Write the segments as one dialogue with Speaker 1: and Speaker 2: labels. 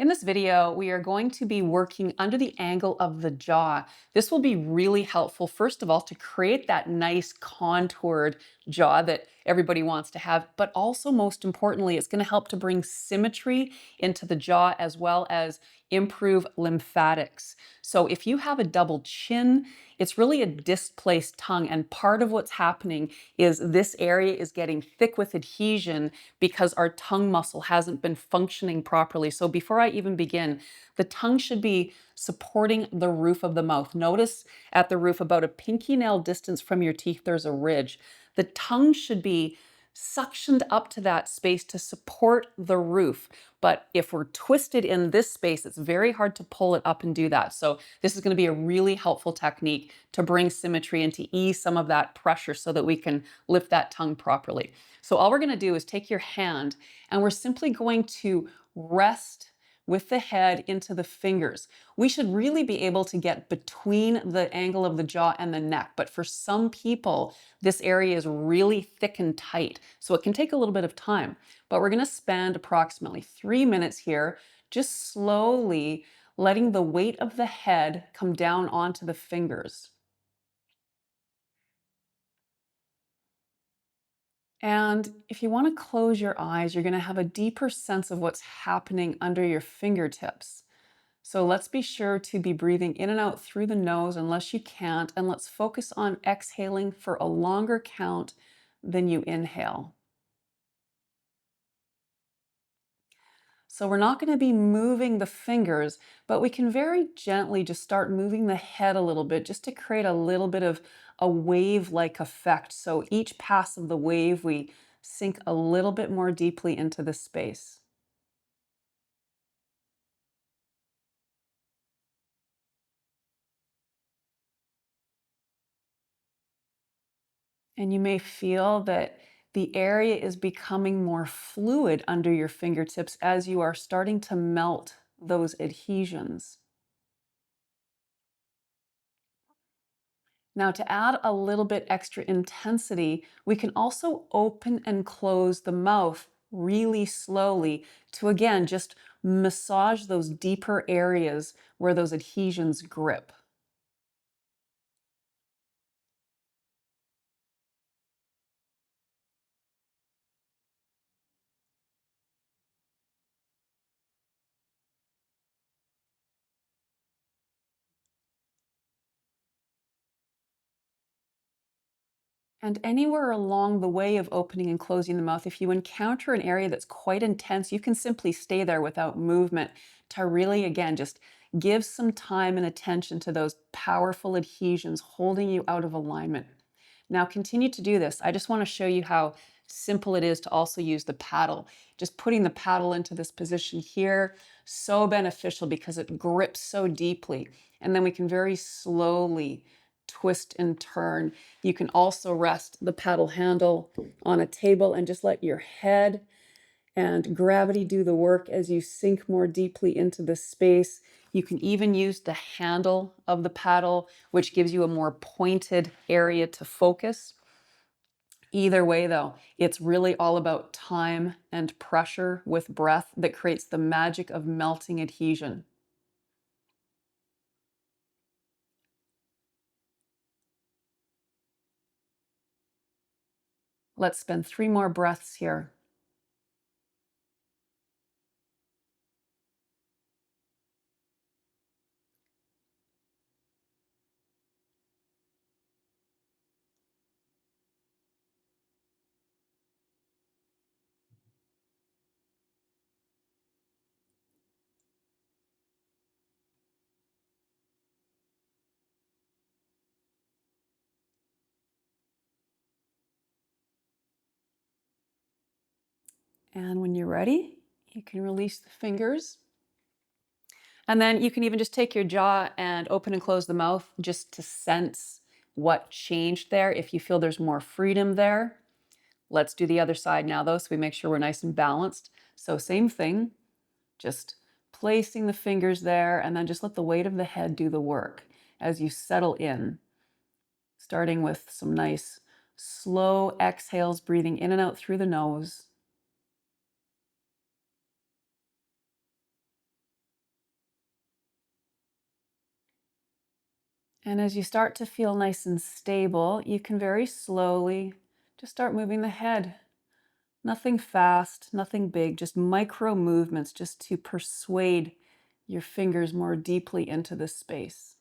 Speaker 1: In this video, we are going to be working under the angle of the jaw. This will be really helpful, first of all, to create that nice contoured jaw that everybody wants to have, but also most importantly, it's going to help to bring symmetry into the jaw as well as improve lymphatics. So if you have a double chin, it's really a displaced tongue, and part of what's happening is this area is getting thick with adhesion because our tongue muscle hasn't been functioning properly. So before I even begin, the tongue should be supporting the roof of the mouth. Notice at the roof, about a pinky nail distance from your teeth, there's a ridge. The tongue should be suctioned up to that space to support the roof. But if we're twisted in this space, it's very hard to pull it up and do that. So this is going to be a really helpful technique to bring symmetry and to ease some of that pressure so that we can lift that tongue properly. So all we're going to do is take your hand and we're simply going to rest with the head into the fingers. We should really be able to get between the angle of the jaw and the neck, but for some people, this area is really thick and tight, so it can take a little bit of time. But we're going to spend approximately 3 minutes here, just slowly letting the weight of the head come down onto the fingers. And if you want to close your eyes, you're going to have a deeper sense of what's happening under your fingertips. So let's be sure to be breathing in and out through the nose unless you can't, and let's focus on exhaling for a longer count than you inhale. So we're not going to be moving the fingers, but we can very gently just start moving the head a little bit just to create a little bit of a wave-like effect. So each pass of the wave, we sink a little bit more deeply into the space. And you may feel that the area is becoming more fluid under your fingertips as you are starting to melt those adhesions. Now, to add a little bit extra intensity, we can also open and close the mouth really slowly to again just massage those deeper areas where those adhesions grip. And anywhere along the way of opening and closing the mouth, if you encounter an area that's quite intense, you can simply stay there without movement to really, again, just give some time and attention to those powerful adhesions holding you out of alignment. Now, continue to do this. I just want to show you how simple it is to also use the paddle. Just putting the paddle into this position here, so beneficial because it grips so deeply. And then we can very slowly twist and turn. You can also rest the paddle handle on a table and just let your head and gravity do the work as you sink more deeply into the space. You can even use the handle of the paddle, which gives you a more pointed area to focus. Either way, though, it's really all about time and pressure with breath that creates the magic of melting adhesion. Let's spend 3 more breaths here. And when you're ready, you can release the fingers. And then you can even just take your jaw and open and close the mouth just to sense what changed there. If you feel there's more freedom there. Let's do the other side now, though, so we make sure we're nice and balanced. So same thing, just placing the fingers there and then just let the weight of the head do the work as you settle in, starting with some nice slow exhales, breathing in and out through the nose. And as you start to feel nice and stable, you can very slowly just start moving the head. Nothing fast, nothing big, just micro movements just to persuade your fingers more deeply into this space.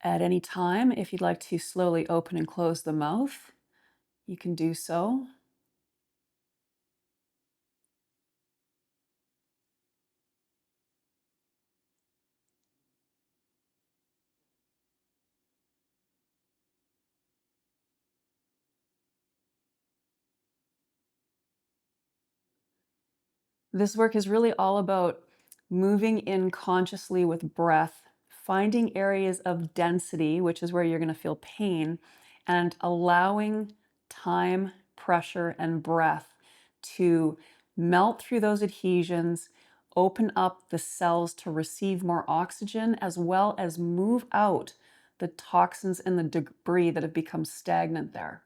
Speaker 1: At any time, if you'd like to slowly open and close the mouth, you can do so. This work is really all about moving in consciously with breath, finding areas of density, which is where you're going to feel pain, and allowing time, pressure, and breath to melt through those adhesions, open up the cells to receive more oxygen, as well as move out the toxins and the debris that have become stagnant there.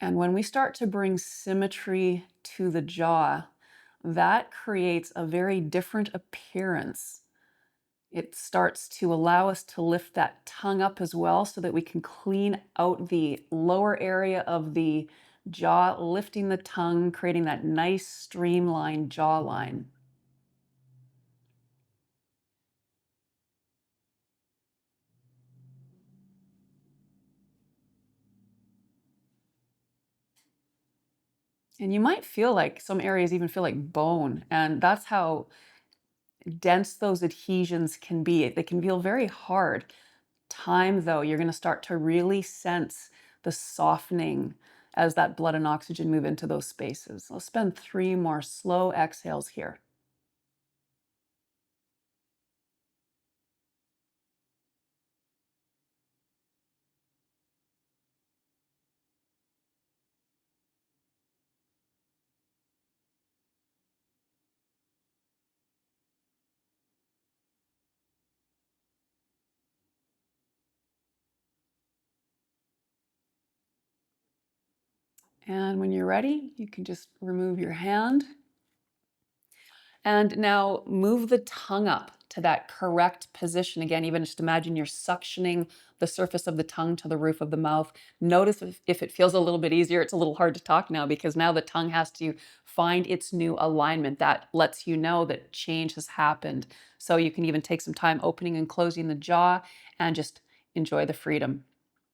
Speaker 1: And when we start to bring symmetry to the jaw, that creates a very different appearance. It starts to allow us to lift that tongue up as well so that we can clean out the lower area of the jaw, lifting the tongue, creating that nice streamlined jawline. And you might feel like some areas even feel like bone, and that's how dense those adhesions can be. They can feel very hard. Time, though, you're going to start to really sense the softening as that blood and oxygen move into those spaces. I'll spend 3 more slow exhales here. And when you're ready, you can just remove your hand. And now move the tongue up to that correct position. Again, even just imagine you're suctioning the surface of the tongue to the roof of the mouth. Notice if it feels a little bit easier. It's a little hard to talk now because now the tongue has to find its new alignment. That lets you know that change has happened. So you can even take some time opening and closing the jaw and just enjoy the freedom.